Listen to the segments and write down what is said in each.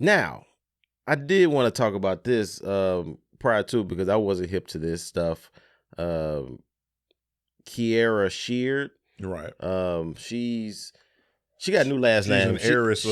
Now, I did want to talk about this prior to because I wasn't hip to this stuff. Kierra Sheard. Right. She got a new last name. She's an heiress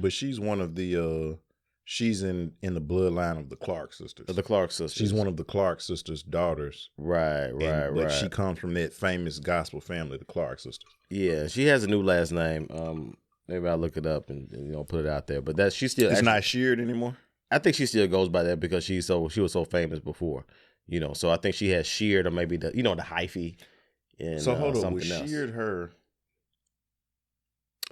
but she's one of the she's in the bloodline of the Clark sisters. The Clark sisters. She's one of the Clark sisters' daughters. Right. But she comes from that famous gospel family, the Clark sisters. Yeah, she has a new last name. Maybe I'll look it up and put it out there. But she's still. It's not Sheard anymore. I think she still goes by that because she was so famous before. So I think she has Sheard or maybe the hyphy. And, so hold on, was else. Sheard her?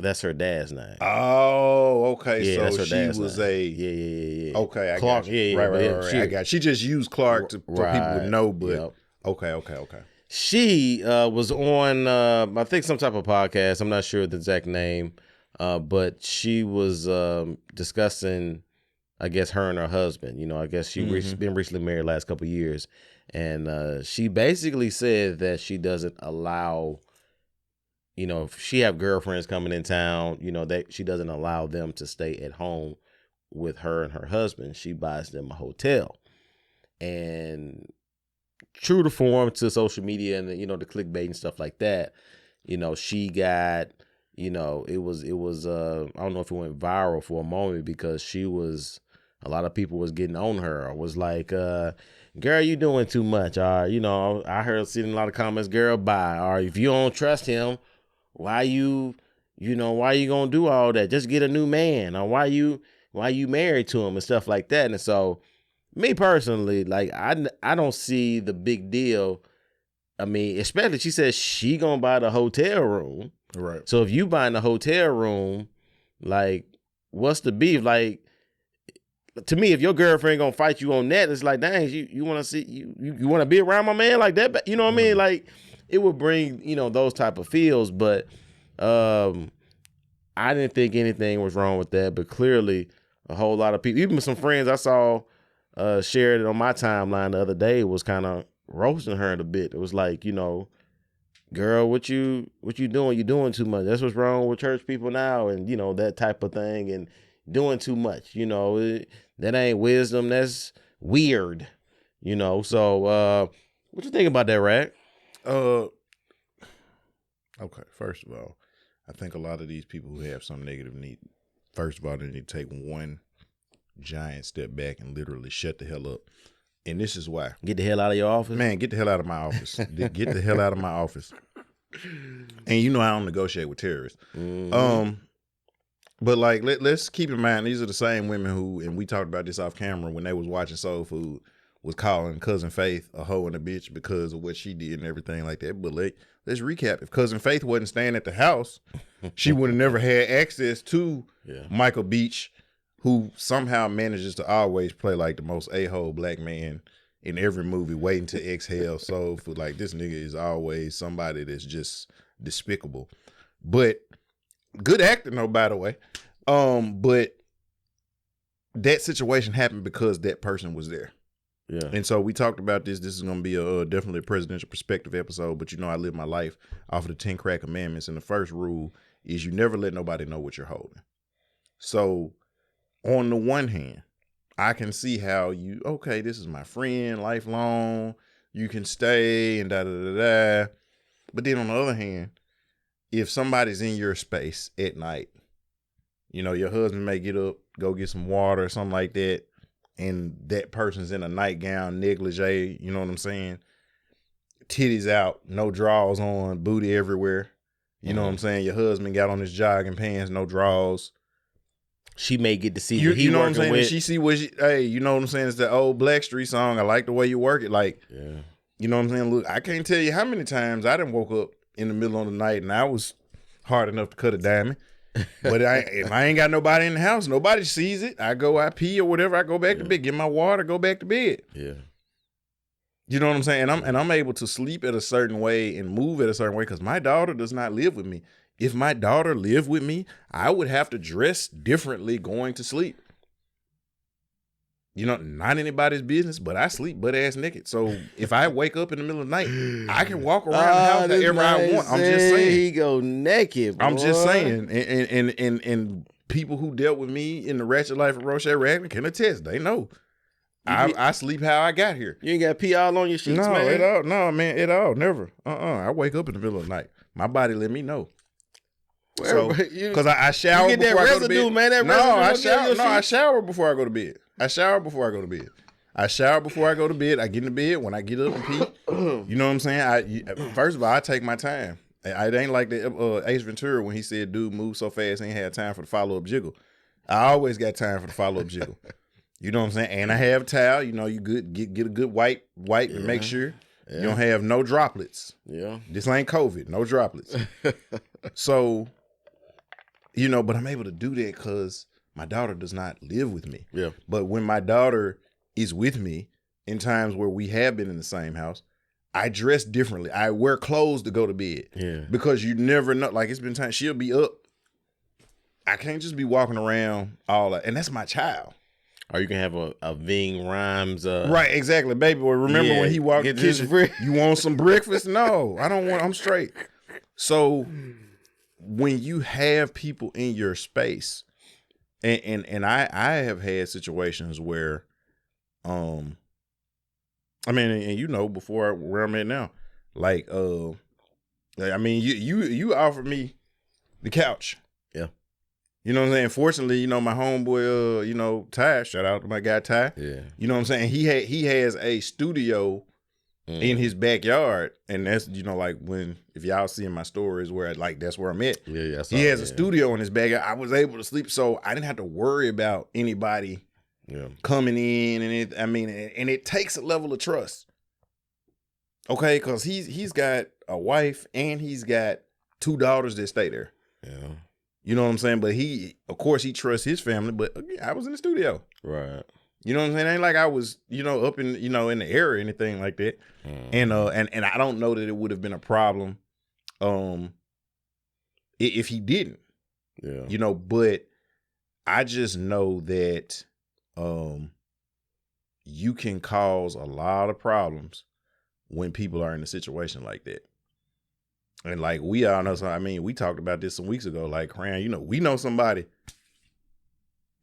That's her dad's name. Oh, okay. Yeah, so that's her dad's she was name. Yeah. Okay, I Clark, got you. Right. I got you. She just used Clark for people to know, but yep. Okay. She was on, I think, some type of podcast. I'm not sure the exact name, but she was discussing, I guess, her and her husband. I guess she been recently married last couple of years, and she basically said that she doesn't allow. If she have girlfriends coming in town, that she doesn't allow them to stay at home with her and her husband. She buys them a hotel. And true to form to social media and the clickbait and stuff like that, she got, it was I don't know if it went viral for a moment because a lot of people was getting on her. It was like, girl, you doing too much. I heard seeing a lot of comments, girl, bye. Or if you don't trust him, why you gonna do all that? Just get a new man. Or why you married to him and stuff like that. And so, me personally, like I don't see the big deal. I mean, especially she says she gonna buy the hotel room. Right. So if you buying the hotel room, like, what's the beef? Like, to me, if your girlfriend gonna fight you on that, it's like, dang, you want to see you want to be around my man like that? You know what I mean? Like, it would bring those type of feels, but I didn't think anything was wrong with that. But clearly, a whole lot of people, even some friends I saw shared it on my timeline the other day, was kind of roasting her a bit. It was like, girl, what you doing? You doing too much. That's what's wrong with church people now, and that type of thing, and doing too much. That ain't wisdom. That's weird. So what you think about that, Rag? Okay, first of all, I think a lot of these people who have some negative need, first of all, they need to take one giant step back and literally shut the hell up. And this is why. Get the hell out of your office? Man, get the hell out of my office. Get the hell out of my office. And I don't negotiate with terrorists. Mm-hmm. But like, let's keep in mind, these are the same women who, and we talked about this off camera when they was watching Soul Food, was calling Cousin Faith a hoe and a bitch because of what she did and everything like that. But let's recap. If Cousin Faith wasn't staying at the house, she would have never had access to Michael Beach, who somehow manages to always play like the most a-hole black man in every movie, waiting to exhale soul food. Like, this nigga is always somebody that's just despicable. But good acting, though, by the way. But that situation happened because that person was there. Yeah. And so we talked about this. This is going to be definitely a presidential perspective episode, but I live my life off of the 10 crack commandments. And the first rule is you never let nobody know what you're holding. So on the one hand, I can see how this is my friend, lifelong, you can stay and da-da-da-da. But then on the other hand, if somebody's in your space at night, your husband may get up, go get some water or something like that, and that person's in a nightgown, negligee, you know what I'm saying? Titties out, no drawers on, booty everywhere. You know what I'm saying? Your husband got on his jogging pants, no drawers. She may get to see what he know what I'm saying? With. She see what you know what I'm saying? It's the old Blackstreet song, I like the way you work it. Like, yeah. You know what I'm saying? Look, I can't tell you how many times I done woke up in the middle of the night and I was hard enough to cut a diamond. But if I ain't got nobody in the house, nobody sees it. I pee or whatever. I go back to bed, get my water, go back to bed. Yeah. You know what I'm saying? And I'm able to sleep at a certain way and move at a certain way because my daughter does not live with me. If my daughter lived with me, I would have to dress differently going to sleep. Not anybody's business, but I sleep butt ass naked. So if I wake up in the middle of the night, I can walk around the house however I want. I'm just saying. He go naked, boy. I'm just saying. And people who dealt with me in the ratchet life of Rochelle Ragland can attest. They know. I sleep how I got here. You ain't got pee all on your sheets, no, man? No, man, at all. Never. I wake up in the middle of the night. My body let me know. Because I shower you get before that I go to residue, bed. man. That I shower before I go to bed. I shower before I go to bed. I get in the bed. When I get up and pee, you know what I'm saying? First of all, I take my time. It ain't like the Ace Ventura when he said, dude moved so fast he ain't had time for the follow-up jiggle. I always got time for the follow-up jiggle. You know what I'm saying? And I have a towel. You know, you get a good wipe and make sure you don't have no droplets. Yeah. This ain't COVID. No droplets. So, you know, but I'm able to do that because my daughter does not live with me. Yeah. But when my daughter is with me in times where we have been in the same house, I dress differently. I wear clothes to go to bed. Yeah. Because you never know. Like, it's been times she'll be up. I can't just be walking around all that. And that's my child. Or you can have a Ving Rhymes. Right, exactly, baby. Well, remember when he walked in the kitchen, you want some breakfast? No, I don't want, I'm straight. So when you have people in your space, and I have had situations where, I mean, and you know, before where I'm at now, like, I mean, you offered me the couch. Yeah. You know what I'm saying? Fortunately, you know, my homeboy, you know, Ty, shout out to my guy Ty. Yeah. You know what I'm saying? He has a studio in his backyard. And that's, you know, like if y'all see in my stories where that's where I'm at. Yeah. He has a studio in his backyard. I was able to sleep. So I didn't have to worry about anybody coming in and it takes a level of trust. Okay, because he's got a wife and he's got 2 daughters that stay there. Yeah. You know what I'm saying? But of course, he trusts his family, but I was in the studio. Right. You know what I'm saying? It ain't like I was, you know, up in, you know, in the air or anything like that. And I don't know that it would have been a problem if he didn't. Yeah. You know, but I just know that you can cause a lot of problems when people are in a situation like that. And like we all know, so I mean, we talked about this some weeks ago. Like, Cran, you know, we know somebody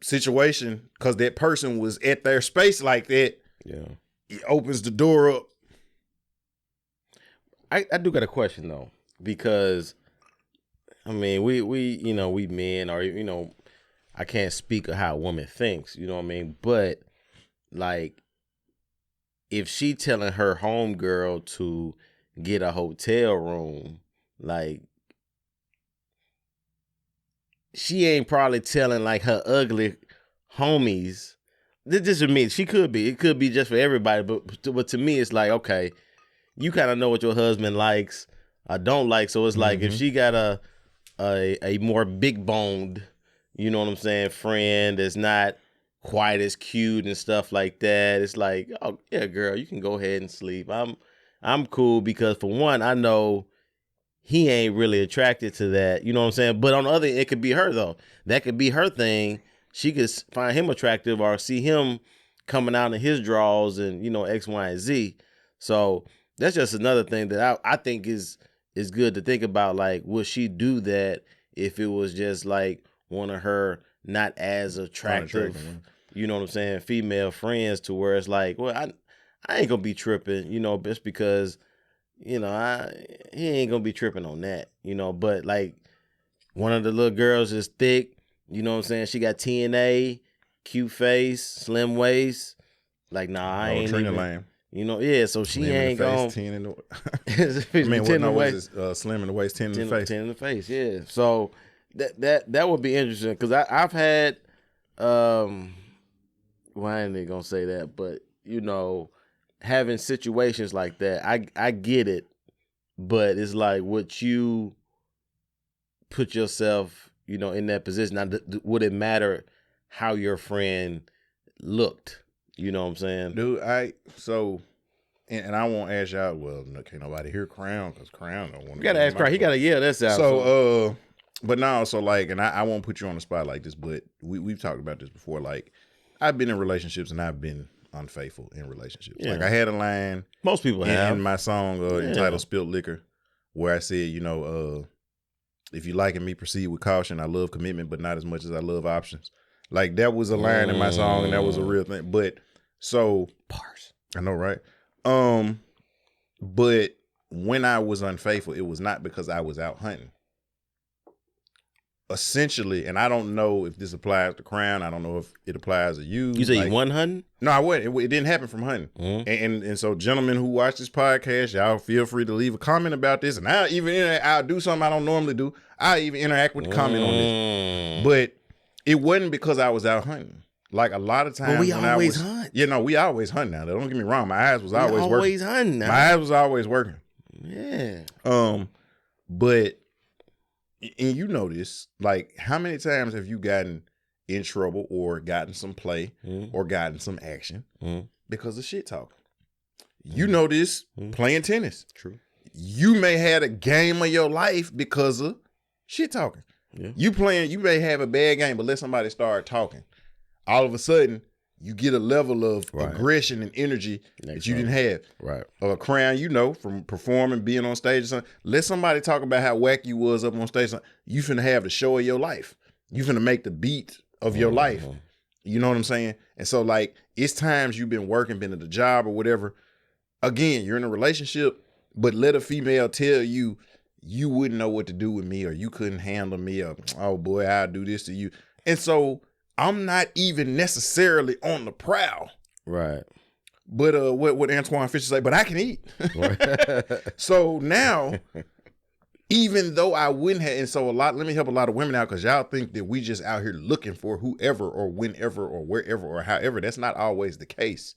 situation because that person was at their space like that. Yeah, it opens the door up. I do got a question though, because I mean, we you know, we men, or you know, I can't speak of how a woman thinks. You know what I mean? But like, if she telling her homegirl to get a hotel room, like, she ain't probably telling like her ugly homies. This just me. She could be. It could be just for everybody. But to me, it's like, okay, you kind of know what your husband likes or don't like. So it's like if she got a more big boned, you know what I'm saying, friend that's not quite as cute and stuff like that, it's like, oh yeah, girl, you can go ahead and sleep. I'm cool because for one, I know he ain't really attracted to that. You know what I'm saying? But on the other, it could be her though. That could be her thing. She could find him attractive or see him coming out in his draws and, you know, X, Y, and Z. So that's just another thing that I think is good to think about. Like, would she do that if it was just like one of her not as attractive, you know what I'm saying, female friends, to where it's like, well, I ain't gonna be tripping, you know, just because, you know, he ain't gonna be tripping on that, you know. But like, one of the little girls is thick, you know what I'm saying, she got TNA, cute face, slim waist, like, nah, I ain't Trina even, Lamb. You know, yeah, so she slim ain't gonna 10 in the I mean, what no was it, slim in the waist, 10 in the face. 10 in the face, yeah. So that would be interesting, because I've had well, I ain't gonna say that, but you know, having situations like that, I get it, but it's like, would you put yourself, you know, in that position? Now, would it matter how your friend looked? You know what I'm saying, dude? And I won't ask y'all. Well, can't nobody hear Crown because Crown don't want to. You gotta ask Crown. He gotta yell this out. So, but no, so like, and I won't put you on the spot like this, but we've talked about this before. Like, I've been in relationships and I've been unfaithful in relationships. Yeah. Like, I had a line. Most people have in my song entitled "Spilt Liquor," where I said, you know, If you liking me, proceed with caution. I love commitment, but not as much as I love options. Like that was a line in my song, and that was a real thing. But so Parse. I know, right? But when I was unfaithful, it was not because I was out hunting. Essentially, and I don't know if this applies to Crown. I don't know if it applies to you. You say you won hunting? No, I wasn't. It didn't happen from hunting. And so, gentlemen who watch this podcast, y'all feel free to leave a comment about this. And I'll do something I don't normally do. I'll even interact with the comment on this. But it wasn't because I was out hunting. Like a lot of times, but we always hunt. Yeah, no, we always hunt now. Don't get me wrong. My eyes was always working. Always hunting now. My eyes was always working. Yeah. But and you know this, like how many times have you gotten in trouble or gotten some play or gotten some action because of shit talking? You know this, playing tennis. True. You may have a game of your life because of shit talking. Yeah. You may have a bad game, but let somebody start talking. All of a sudden, you get a level of aggression and energy that you didn't have. Right. Crown, from performing, being on stage or something. Let somebody talk about how wack you was up on stage. You finna have the show of your life. You finna make the beat of your life. You know what I'm saying? And so, like, it's times you've been working, been at a job or whatever. Again, you're in a relationship, but let a female tell you, you wouldn't know what to do with me, or you couldn't handle me, or, oh boy, I'll do this to you. And so, I'm not even necessarily on the prowl. Right. But what Antoine Fisher say, but I can eat. So now, even though I wouldn't have, and so let me help a lot of women out, because y'all think that we just out here looking for whoever or whenever or wherever or however. That's not always the case.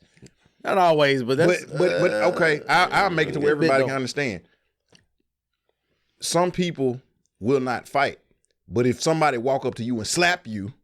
Not always, but that's... But okay, I'll make it to where everybody can understand. Some people will not fight. But if somebody walk up to you and slap you,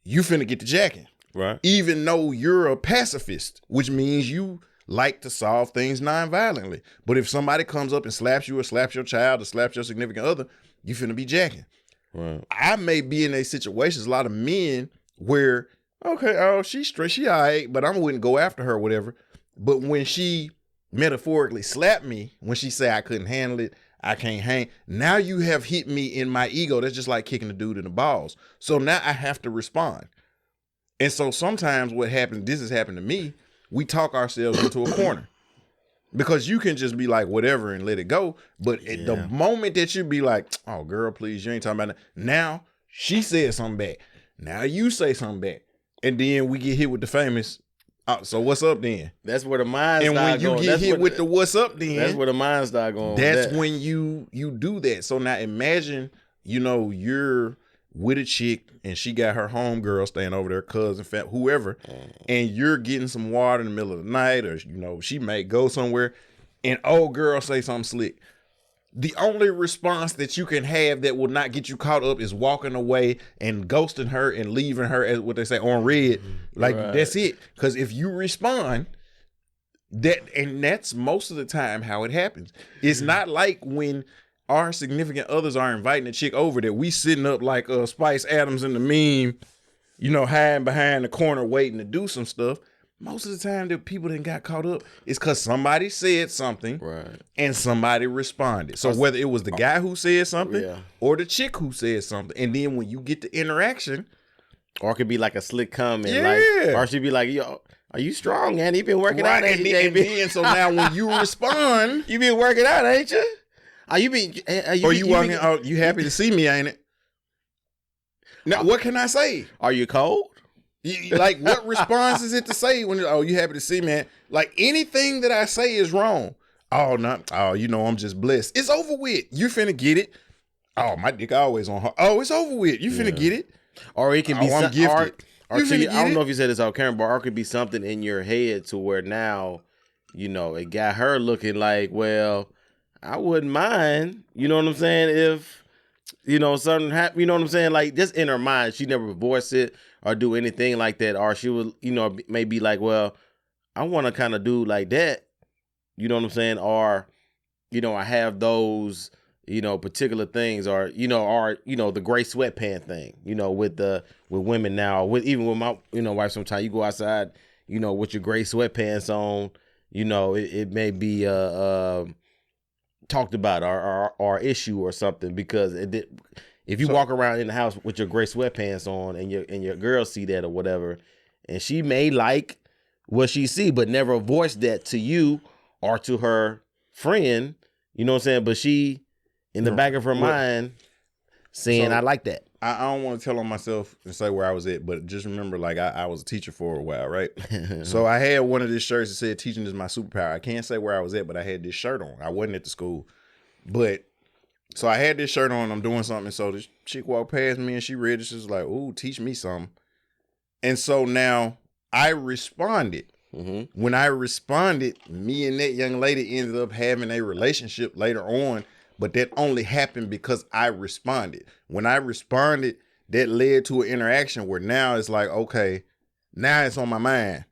you finna get the jacking. Right. Even though you're a pacifist, which means you like to solve things non-violently. But if somebody comes up and slaps you or slaps your child or slaps your significant other, you finna be jacking. Right. I may be in a situation, a lot of men where, okay, oh, she's straight, she all right, but I wouldn't go after her or whatever. But when she metaphorically slapped me, when she said I couldn't handle it, I can't hang. Now you have hit me in my ego. That's just like kicking a dude in the balls. So now I have to respond. And so sometimes what happens, this has happened to me, we talk ourselves into a corner. Because you can just be like, whatever, and let it go. But at the moment that you be like, oh, girl, please, you ain't talking about that. Now she said something back. Now you say something back. And then we get hit with the famous, so what's up then? That's where the mind start going. And when you get hit with the what's up then, that's where the mind start going. That's when you do that. So now imagine, you're with a chick and she got her homegirl staying over there, cousin, whoever, and you're getting some water in the middle of the night, or she may go somewhere, and old girl say something slick. The only response that you can have that will not get you caught up is walking away and ghosting her and leaving her, as what they say, on red. Like, That's it. Because if you respond, that's most of the time how it happens. It's not like when our significant others are inviting a chick over that we sitting up like Spice Adams in the meme, hiding behind the corner waiting to do some stuff. Most of the time that people that got caught up is because somebody said something and somebody responded. So whether it was the guy who said something or the chick who said something, and then when you get the interaction, or it could be like a slick comment, or she'd be like, yo, are you strong, man? You been working out, ain't you? And then, so now when you respond, you been working out, ain't you? You happy to see me, ain't it? Now, what can I say? Are you cold? Like, what response is it to say when, you happy to see me? Man? Like, anything that I say is wrong. I'm just blessed. It's over with. You finna get it. Oh, my dick always on her. Oh, it's over with. You finna get it. Or it can be I'm gifted. I don't know if you said this out camera, but or it could be something in your head to where now, it got her looking like, well, I wouldn't mind, you know what I'm saying, if, something happened, you know what I'm saying? Like, just in her mind, she never voiced it or do anything like that. Or she would, maybe like, well, I want to kind of do like that, you know what I'm saying? Or, I have those, particular things, or, the gray sweatpant thing, with women now, even with my, wife, sometimes you go outside, with your gray sweatpants on, it may be, talked about or issue or something, because if you walk around in the house with your gray sweatpants on and your girl see that or whatever, and she may like what she see but never voiced that to you or to her friend, you know what I'm saying? But she in the back of her mind saying, I like that. I don't want to tell on myself and say where I was at, but just remember, like, I was a teacher for a while, right? So I had one of these shirts that said teaching is my superpower. I can't say where I was at, but I had this shirt on. I wasn't at the school. But so I had this shirt on, I'm doing something, so this chick walked past me and she read it. She was like, ooh, teach me something. And so now I responded. Mm-hmm. When I responded, me and that young lady ended up having a relationship later on. But that only happened because I responded. When I responded, that led to an interaction where now it's like, okay, now it's on my mind.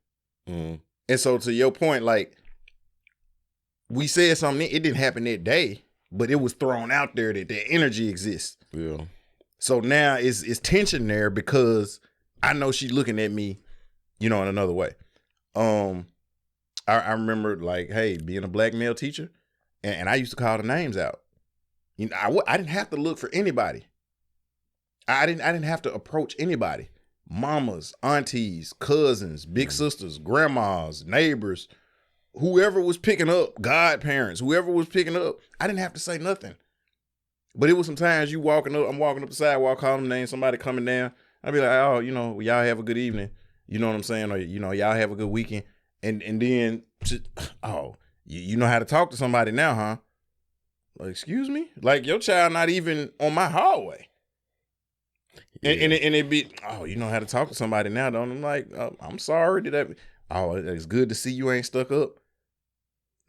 Mm. And so to your point, like, we said something, it didn't happen that day, but it was thrown out there that the energy exists. Yeah. So now it's tension there because I know she's looking at me, in another way. I remember, like, hey, being a black male teacher, and I used to call the names out. I didn't have to look for anybody. I didn't have to approach anybody. Mamas, aunties, cousins, big sisters, grandmas, neighbors, whoever was picking up, godparents, whoever was picking up, I didn't have to say nothing. But it was sometimes I'm walking up the sidewalk, calling names, somebody coming down. I'd be like, oh, y'all have a good evening. You know what I'm saying? Or, y'all have a good weekend. And then, oh, you know how to talk to somebody now, huh? Like, excuse me? Like, your child not even on my hallway. Yeah. And it be, oh, you know how to talk to somebody now, don't I'm like, I'm sorry. It's good to see you ain't stuck up.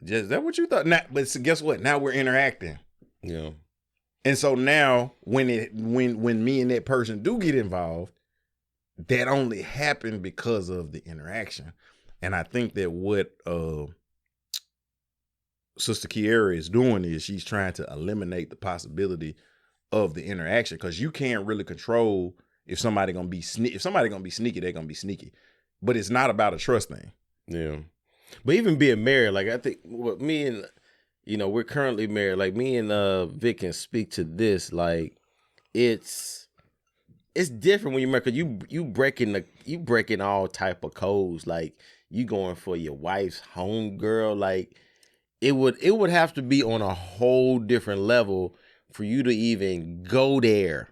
Is that what you thought? But so guess what? Now we're interacting. Yeah. And so now when me and that person do get involved, that only happened because of the interaction. And I think that what Sister Kierra is doing is she's trying to eliminate the possibility of the interaction, because you can't really control if somebody gonna be sneaky. If somebody gonna be sneaky, they're gonna be sneaky. But it's not about a trust thing. Yeah. But even being married, like, I think what me and we're currently married. Like, me and Vic can speak to this. Like, it's different when you're married, because you breaking all type of codes. Like, you going for your wife's home girl. Like, it would have to be on a whole different level for you to even go there.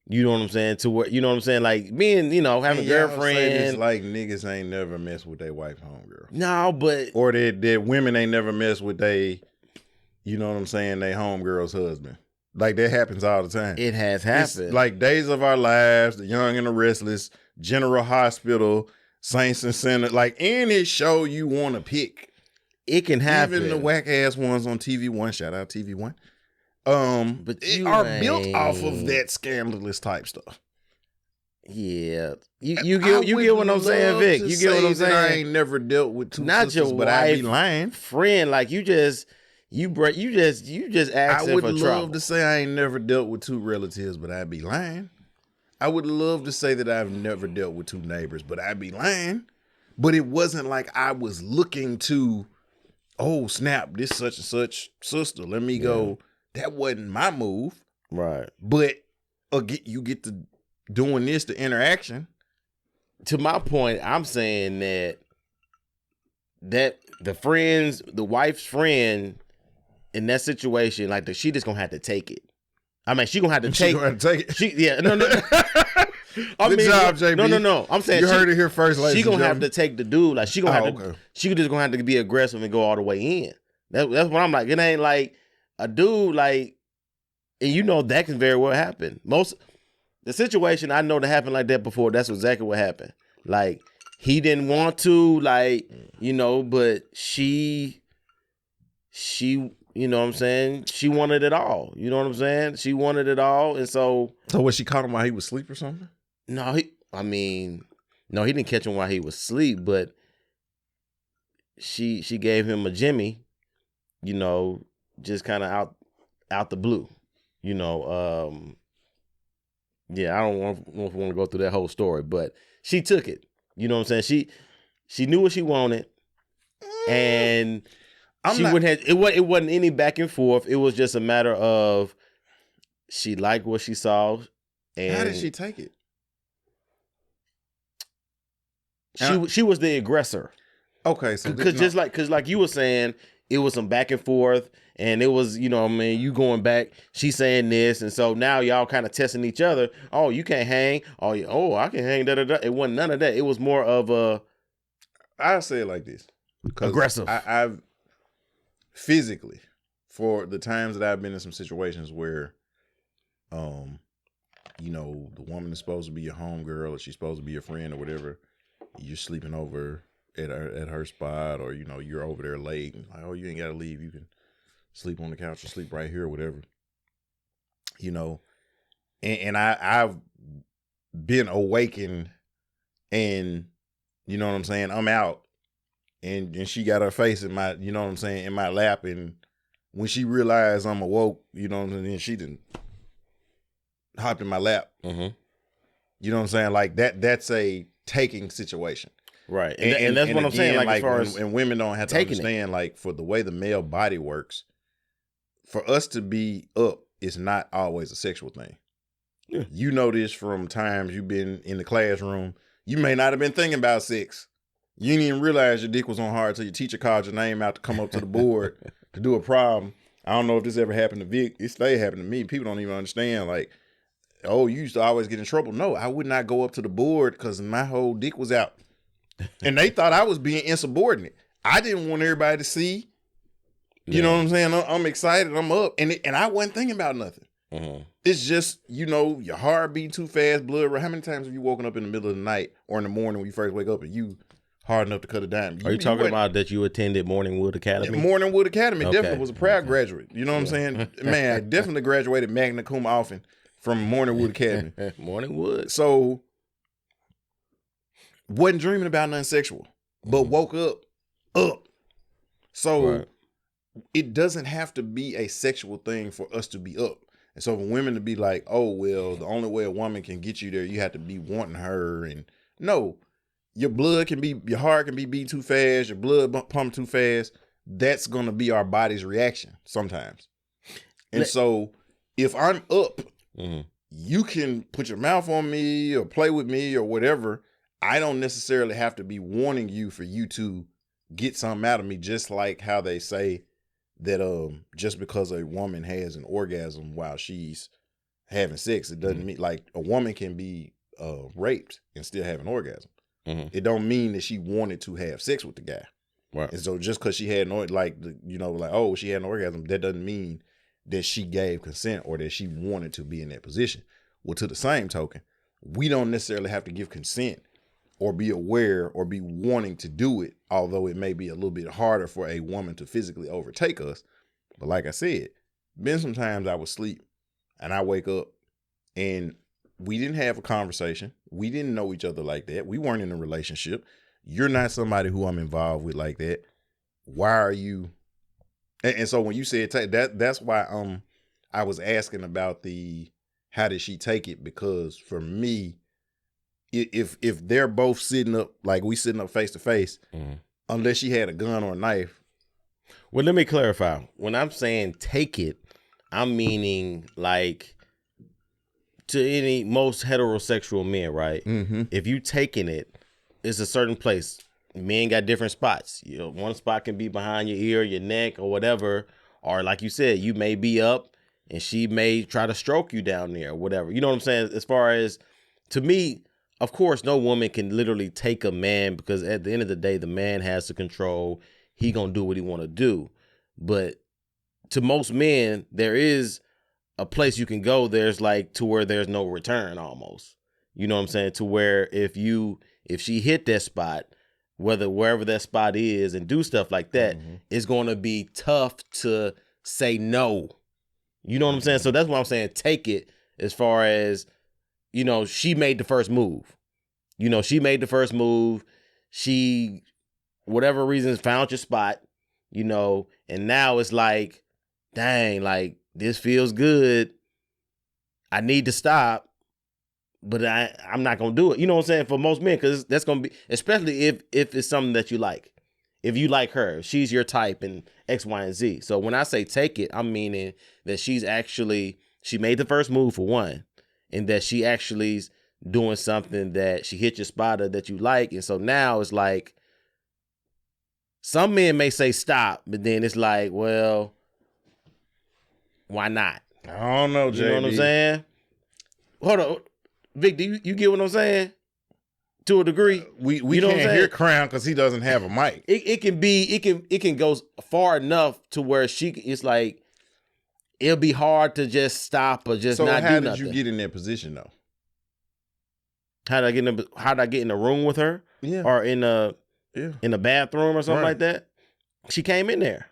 You know what I'm saying? To where, you know what I'm saying? Like, me and, having a girlfriend. It's like niggas ain't never messed with their wife homegirl. No, but. Or that women ain't never messed with they, you know what I'm saying, they homegirl's husband. Like, that happens all the time. It has happened. It's like Days of Our Lives, The Young and the Restless, General Hospital, Saints and Sinners. Like, any show you want to pick. It can happen. Even the whack ass ones on TV1, shout out TV1. But you are built off of that scandalous type stuff. Yeah, you get what I'm saying, Vic. You get what I'm saying. I ain't never dealt with two sisters, but I be lying. Friend, like, you just asking for trouble. I would love to say I ain't never dealt with two relatives, but I be lying. I would love to say that I've never dealt with two neighbors, but I be lying. But it wasn't like I was looking to, oh snap, this such and such sister, let me go. That wasn't my move. Right. But you get to doing this, the interaction. To my point, I'm saying that the wife's friend in that situation, like, she just gonna have to take it. I mean, she gonna have to take it. No. Good job, JB. No. I'm saying you heard it here first, ladies. She gonna have to take the dude. Like, she just gonna have to be aggressive and go all the way in. That's what I'm like. It ain't like a dude, like, and that can very well happen. The situation I know that happened like that before, that's exactly what happened. Like, he didn't want to, like, but she, you know what I'm saying? She wanted it all. You know what I'm saying? She wanted it all. And so was she caught him while he was asleep or something? No, he didn't catch him while he was asleep, but she gave him a Jimmy, just kind of out the blue. Yeah, I don't want to go through that whole story, but she took it. You know what I'm saying? She knew what she wanted, and She wouldn't have, it wasn't any back and forth. It was just a matter of she liked what she saw. And how did she take it? She was the aggressor. Okay, so because like you were saying, it was some back and forth, and it was, you know, I mean, you going back, she saying this, and so now y'all kind of testing each other. Oh, you can't hang. Oh, I can hang. Da da da. It wasn't none of that. It was more of a. I'll say it like this: aggressive. I've physically, for the times that I've been in some situations where, you know, the woman is supposed to be your homegirl, or she's supposed to be your friend, or whatever. You're sleeping over at her spot, or, you know, you're over there late, and like, oh, you ain't got to leave. You can sleep on the couch or sleep right here, or whatever. You know, and I've been awakened, and you know what I'm saying, I'm out, and she got her face in my, you know what I'm saying, in my lap, and when she realized I'm awoke, you know what I'm saying, then she didn't hopped in my lap. Mm-hmm. You know what I'm saying? Like that's a taking situation. Right. And that's what I'm saying. Like, as far as and women don't have to understand, like, for the way the male body works, for us to be up is not always a sexual thing. Yeah. You know this from times you've been in the classroom. You may not have been thinking about sex. You didn't even realize your dick was on hard until your teacher called your name out to come up to the board to do a problem. I don't know if this ever happened to Vic. It stayed happening to me. People don't even understand, like, oh, you used to always get in trouble. No, I would not go up to the board because my whole dick was out. And they thought I was being insubordinate. I didn't want everybody to see. You know what I'm saying? I'm excited. I'm up. And I wasn't thinking about nothing. Mm-hmm. It's just, you know, your heart beating too fast, blood. How many times have you woken up in the middle of the night or in the morning when you first wake up and you hard enough to cut a dime? Are you talking about that you attended Morningwood Academy? Morningwood Academy. Okay. Definitely was a proud graduate. You know what I'm saying? Man, I definitely graduated magna cum laude from Morningwood Academy. Morningwood. So, wasn't dreaming about nothing sexual, but woke up. So, right. It doesn't have to be a sexual thing for us to be up. And so for women to be like, oh, well, the only way a woman can get you there, you have to be wanting her. And no, your heart can be beating too fast, your blood pumping too fast. That's going to be our body's reaction sometimes. And so if I'm up, you can put your mouth on me or play with me or whatever. I don't necessarily have to be wanting you for you to get something out of me, just like how they say that just because a woman has an orgasm while she's having sex, it doesn't mean, like, a woman can be raped and still have an orgasm. It don't mean that she wanted to have sex with the guy. Right. And so just because she had she had an orgasm, that doesn't mean that she gave consent or that she wanted to be in that position. Well, to the same token, we don't necessarily have to give consent or be aware or be wanting to do it, although it may be a little bit harder for a woman to physically overtake us. But like I said, been sometimes I would sleep and I wake up and we didn't have a conversation. We didn't know each other like that. We weren't in a relationship. You're not somebody who I'm involved with like that. Why are you? And so when you said that's why I was asking about how did she take it? Because for me, if they're both sitting up, like we sitting up face to face, unless she had a gun or a knife. Well, let me clarify. When I'm saying take it, I'm meaning like to most heterosexual men, right? Mm-hmm. If you taking it, it's a certain place. Men got different spots. You know, one spot can be behind your ear, your neck, or whatever. Or like you said, you may be up and she may try to stroke you down there or whatever. You know what I'm saying? As far as, to me, of course, no woman can literally take a man, because at the end of the day, the man has the control. He gonna do what he want to do. But to most men, there is a place you can go. There's like to where there's no return almost. You know what I'm saying? To where if she hit that spot, wherever that spot is, and do stuff like that, it's going to be tough to say no. You know what I'm saying? So that's why I'm saying take it, as far as, you know, she made the first move. You know, she made the first move. She, whatever reasons, found your spot, you know, and now it's like, dang, like, this feels good. I need to stop, but I'm not going to do it. You know what I'm saying? For most men, because that's going to be, especially if it's something that you like. if you like her, she's your type and X, Y, and Z. So when I say take it, I'm meaning that she made the first move for one, and that she actually's doing something that she hit your spot or that you like. And so now it's like, some men may say stop, but then it's like, well, why not? I don't know, JD. You know what I'm saying? Hold on. Vic, do you get what I'm saying? To a degree. We you know can't hear Crown because he doesn't have a mic. It can go far enough to where it's like, it'll be hard to just stop or just not do nothing. So how did you get in that position though? How did I get in the room with her? Yeah. Or in the bathroom or something like that? She came in there.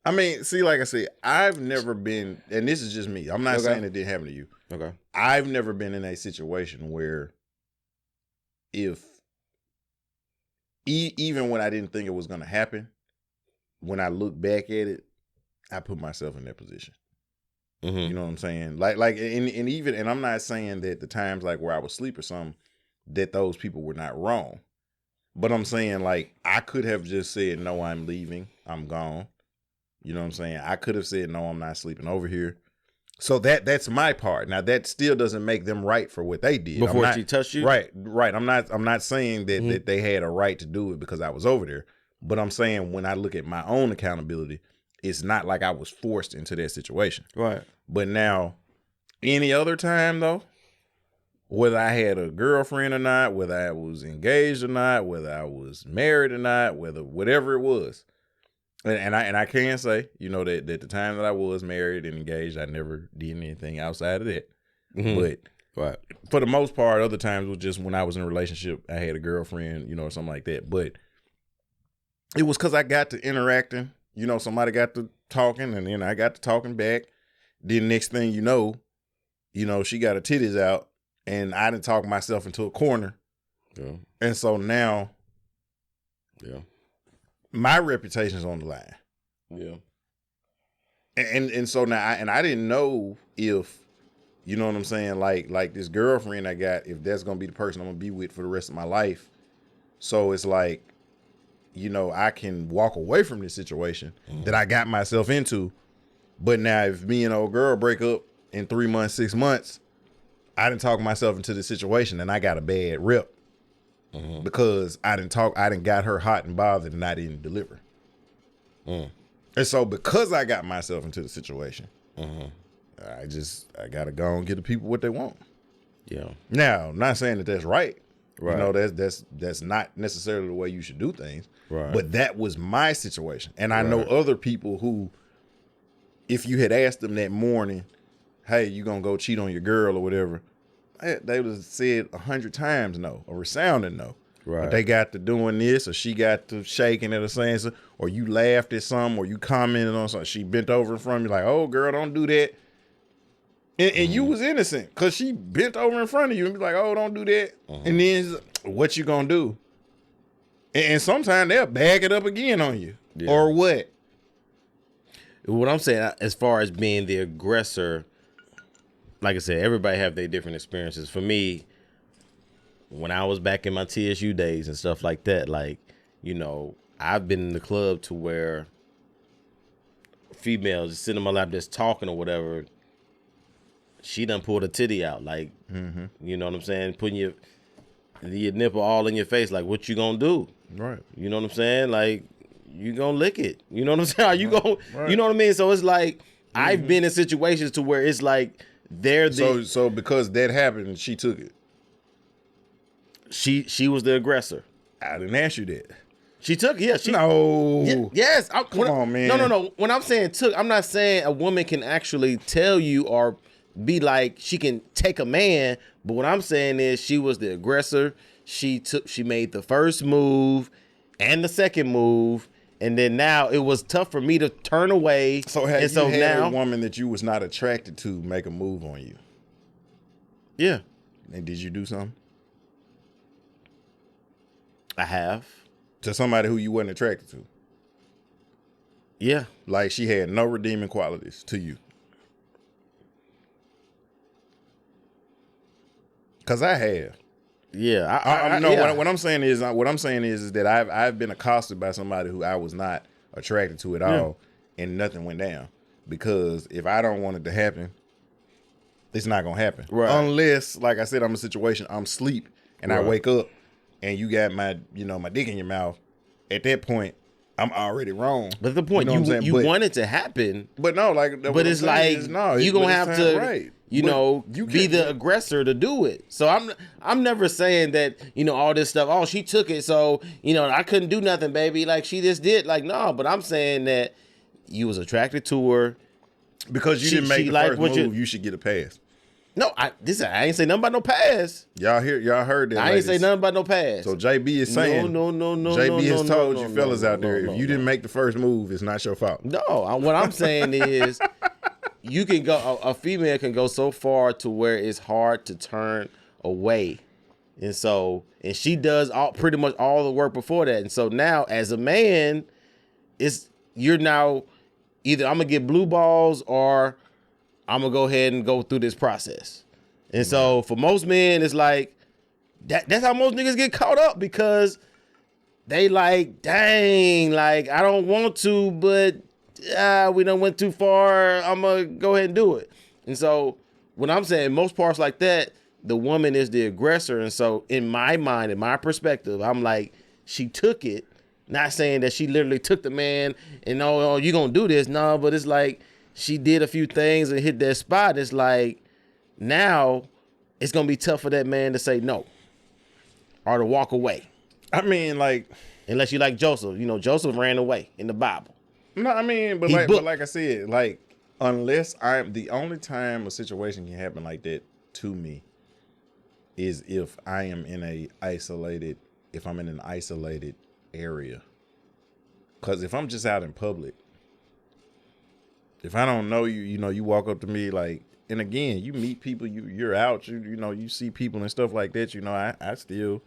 I mean, see, like I said, I've never been, and this is just me. I'm not saying it didn't happen to you. Okay. I've never been in a situation where even when I didn't think it was going to happen, when I look back at it, I put myself in that position. Mm-hmm. You know what I'm saying? And I'm not saying that the times like where I was asleep or something, that those people were not wrong. But I'm saying like, I could have just said, no, I'm leaving. I'm gone. You know what I'm saying? I could have said, no, I'm not sleeping over here. So that's my part. Now that still doesn't make them right for what they did. Before she touched you? Right. I'm not saying that, that they had a right to do it because I was over there. But I'm saying when I look at my own accountability, it's not like I was forced into that situation. Right. But now, any other time though, whether I had a girlfriend or not, whether I was engaged or not, whether I was married or not, whatever it was, and I can say, you know, that the time that I was married and engaged, I never did anything outside of that. Mm-hmm. But for the most part, other times was just when I was in a relationship, I had a girlfriend, you know, or something like that. But it was because I got to interacting, you know, somebody got to talking, and then I got to talking back. Then next thing you know, she got her titties out, and I didn't talk myself into a corner. Yeah. And so now, my reputation's on the line. Yeah. And so now, I didn't know if, you know what I'm saying, like this girlfriend I got, if that's gonna be the person I'm gonna be with for the rest of my life. So it's like, you know, I can walk away from this situation that I got myself into. But now if me and old girl break up in 3 months, 6 months, I didn't talk myself into the situation and I got a bad rep because I didn't got her hot and bothered and I didn't deliver. And so because I got myself into the situation, I gotta go and get the people what they want. Yeah. Now, I'm not saying that that's right. Right. You know, that's not necessarily the way you should do things. Right. But that was my situation. And I know other people who, if you had asked them that morning, hey, you gonna go cheat on your girl or whatever, they would have said 100 times no, or resounding no. Right. But they got to doing this, or she got to shaking it or saying something, or you laughed at something, or you commented on something. She bent over in front of you like, oh, girl, don't do that. And you was innocent because she bent over in front of you and be like, oh, don't do that. And then what you gonna do? And sometimes they'll back it up again on you. Yeah. Or what? What I'm saying, as far as being the aggressor, like I said, everybody have their different experiences. For me, when I was back in my TSU days and stuff like that, like, you know, I've been in the club to where females just sitting in my lap just talking or whatever. She done pulled a titty out, like, you know what I'm saying? Putting your nipple all in your face, like, what you gonna do? Right. You know what I'm saying? Like, you gonna lick it. You know what I'm saying? Are you gonna, you know what I mean? So it's like, I've been in situations to where it's like, So because that happened, she took it. She was the aggressor. I didn't ask you that. She took it, yeah. No. Yes. Come on, man. No. When I'm saying took, I'm not saying a woman can actually tell you or be like, she can take a man, but what I'm saying is she was the aggressor. She made the first move and the second move, and then now it was tough for me to turn away. So had a woman that you was not attracted to make a move on you? Yeah. And did you do something? I have. To somebody who you wasn't attracted to? Yeah. Like she had no redeeming qualities to you? Because I have. Yeah, What I'm saying is that I've been accosted by somebody who I was not attracted to at all, and nothing went down. Because if I don't want it to happen, it's not gonna happen. Right. Unless, like I said, I'm in a situation, I'm asleep and I wake up and you got my dick in your mouth. At that point, I'm already wrong. But the point, you want it to happen. But no, but it's like you're gonna have to be the aggressor to do it. So I'm never saying that, all this stuff, oh, she took it, so I couldn't do nothing, baby. Like she just did. Like, no, but I'm saying that you was attracted to her. Because you didn't make the first move, you should get a pass. No, I ain't say nothing about no pass. Y'all heard that. I ain't say nothing about no pass. So JB is saying, no. JB has told you fellas out there, if you didn't make the first move, it's not your fault. No, what I'm saying is, you can go. A female can go so far to where it's hard to turn away, and she does pretty much all the work before that. And so now, as a man, you're now either I'm gonna get blue balls or I'm gonna go ahead and go through this process. And so for most men, it's like that's how most niggas get caught up, because they like, dang, like I don't want to, but we done went too far. I'm gonna go ahead and do it. And so when I'm saying most parts like that, the woman is the aggressor. And so in my mind, in my perspective, I'm like, she took it. Not saying that she literally took the man and you gonna do this. No, but it's like she did a few things and hit that spot. It's like now it's gonna be tough for that man to say no or to walk away. I mean, like, unless you like Joseph. Joseph ran away in the Bible. No, I mean, but like I said, like, unless the only time a situation can happen like that to me is if I'm in an isolated area. Because if I'm just out in public, if I don't know you, you walk up to me, like, and again, you meet people, you're out, you see people and stuff like that, I still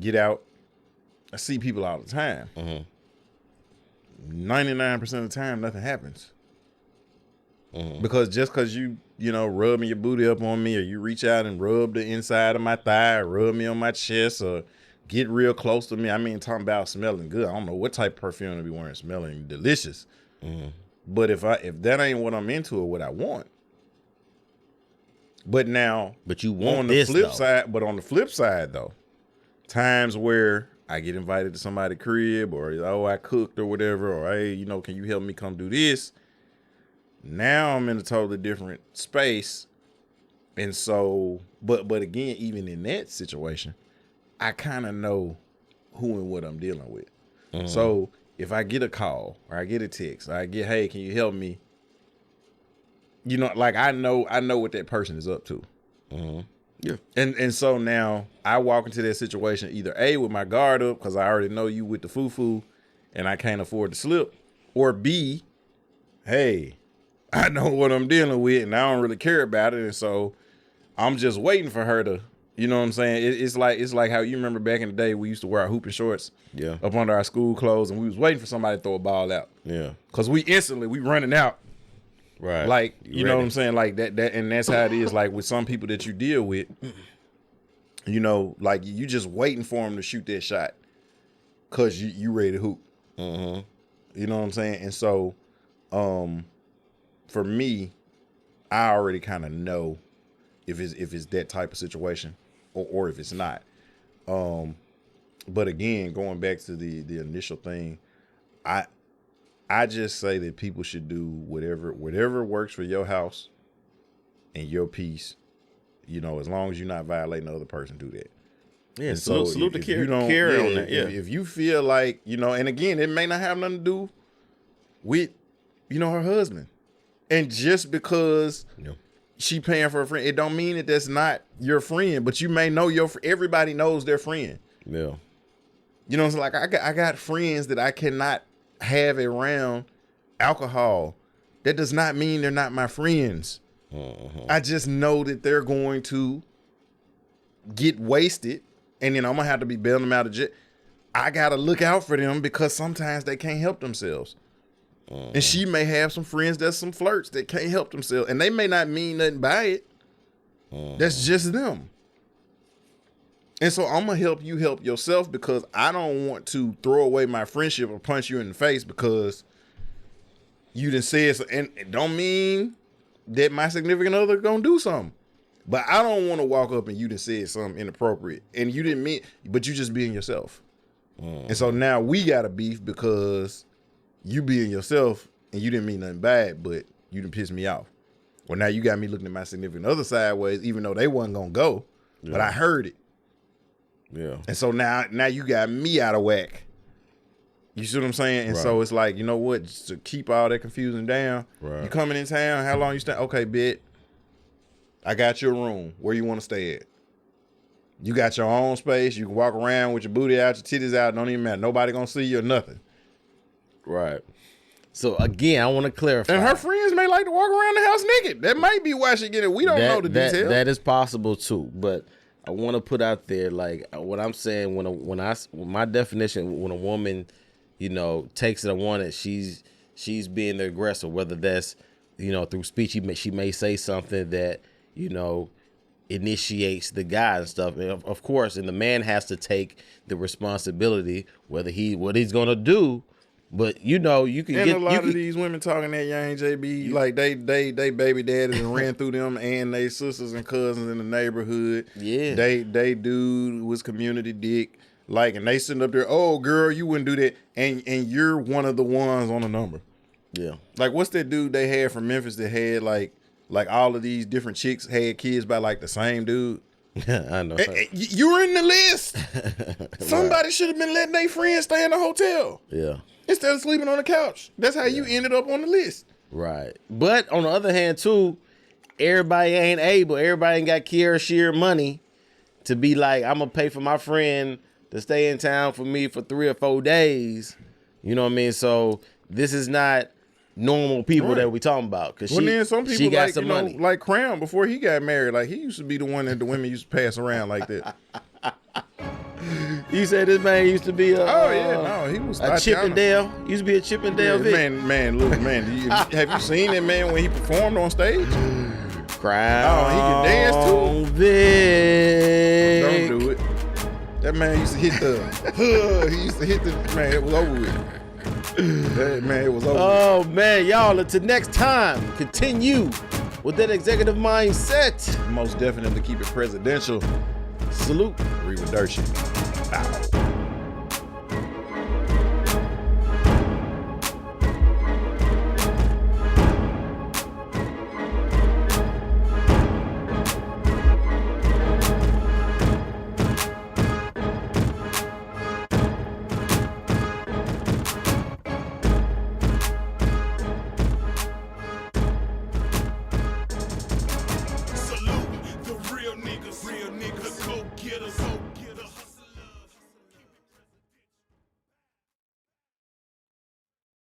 get out. I see people all the time. 99% of the time, nothing happens. Because just because you rubbing your booty up on me, or you reach out and rub the inside of my thigh, or rub me on my chest, or get real close to me. I mean, talking about smelling good. I don't know what type of perfume to be wearing, smelling delicious. But if that ain't what I'm into or what I want. But you want on the flip side. But on the flip side, though, times where I get invited to somebody's crib, or I cooked or whatever, or hey, can you help me come do this? Now I'm in a totally different space. And so, but again, even in that situation, I kind of know who and what I'm dealing with. So if I get a call or I get a text, or I get, hey, can you help me? Like I know what that person is up to. Yeah. And so now I walk into that situation either A, with my guard up because I already know you with the foo-foo and I can't afford to slip, or B, hey, I know what I'm dealing with and I don't really care about it. And so I'm just waiting for her to, you know what I'm saying? It's like how you remember back in the day we used to wear our hooping shorts up under our school clothes, and we was waiting for somebody to throw a ball out. Yeah. Because we running out. Right. Like, you know what I'm saying? Like that, and that's how it is, like with some people that you deal with, like you just waiting for them to shoot that shot because you ready to hoop. You know what I'm saying? And so, for me, I already kind of know if it's that type of situation or if it's not. But again, going back to the initial thing, I just say that people should do whatever works for your house and your peace. As long as you're not violating the other person, do that. Yeah, and salute to Kierra on that. Yeah, if you feel like and again, it may not have nothing to do with her husband, and just because she paying for a friend, it don't mean that that's not your friend. But you may know everybody knows their friend. Yeah, what I'm saying? Like I got friends that I cannot have around alcohol. That does not mean they're not my friends. I just know that they're going to get wasted, and then I'm gonna have to be bailing them out of jail. I gotta look out for them because sometimes they can't help themselves. And she may have some friends that's some flirts that can't help themselves, and they may not mean nothing by it. That's just them. And so I'm gonna help you help yourself because I don't want to throw away my friendship or punch you in the face because you done said so. And it don't mean that my significant other gonna do something. But I don't want to walk up and you done said something inappropriate. And you didn't mean, but you just being yourself. And so now we got a beef because you being yourself and you didn't mean nothing bad, but you done pissed me off. Well, now you got me looking at my significant other sideways, even though they wasn't gonna go, but I heard it. Yeah. And so now you got me out of whack. You see what I'm saying? And so it's like, you know what? Just to keep all that confusion down. Right. You coming in town? How long you stay? Okay, bet. I got your room. Where you want to stay at? You got your own space. You can walk around with your booty out, your titties out. Don't even matter. Nobody gonna see you or nothing. Right. So again, I want to clarify. And her friends may like to walk around the house naked. That might be why she get it. We don't know the details. That is possible too. But I want to put out there, like what I'm saying, when my definition, when a woman, you know, takes it on that she's being the aggressor, whether that's, you know, through speech, she may say something that, you know, initiates the guy and stuff. And of course, and the man has to take the responsibility, what he's gonna do. But you know, you can and get a lot of these women talking that young JB, like they baby daddies and ran through them and they sisters and cousins in the neighborhood. Yeah, they dude was community dick. Like, and they sitting up there, oh girl, you wouldn't do that, and you're one of the ones on the number. Yeah, like what's that dude they had from Memphis that had like all of these different chicks had kids by like the same dude? I know. You were in the list. Somebody should have been letting their friends stay in the hotel. Yeah. Instead of sleeping on the couch. That's how you ended up on the list. Right. But on the other hand, too, everybody ain't got Kierra Sheard money to be like, I'm going to pay for my friend to stay in town for me for 3 or 4 days. You know what I mean? So this is not normal people that we talking about. Cause then some people she got like, some money. like Crown before he got married. Like he used to be the one that the women used to pass around like that. You said this man used to be he was a Chippendale. Used to be a Chippendale Vic. Have you seen that man when he performed on stage? Crown. Oh, he can dance too. Vic. Don't do it. That man used to hit the man. It was over with. It was over. Oh man, y'all. Until next time, continue with that executive mindset. Most definitely keep it presidential. Salute. Reverdership. Wow.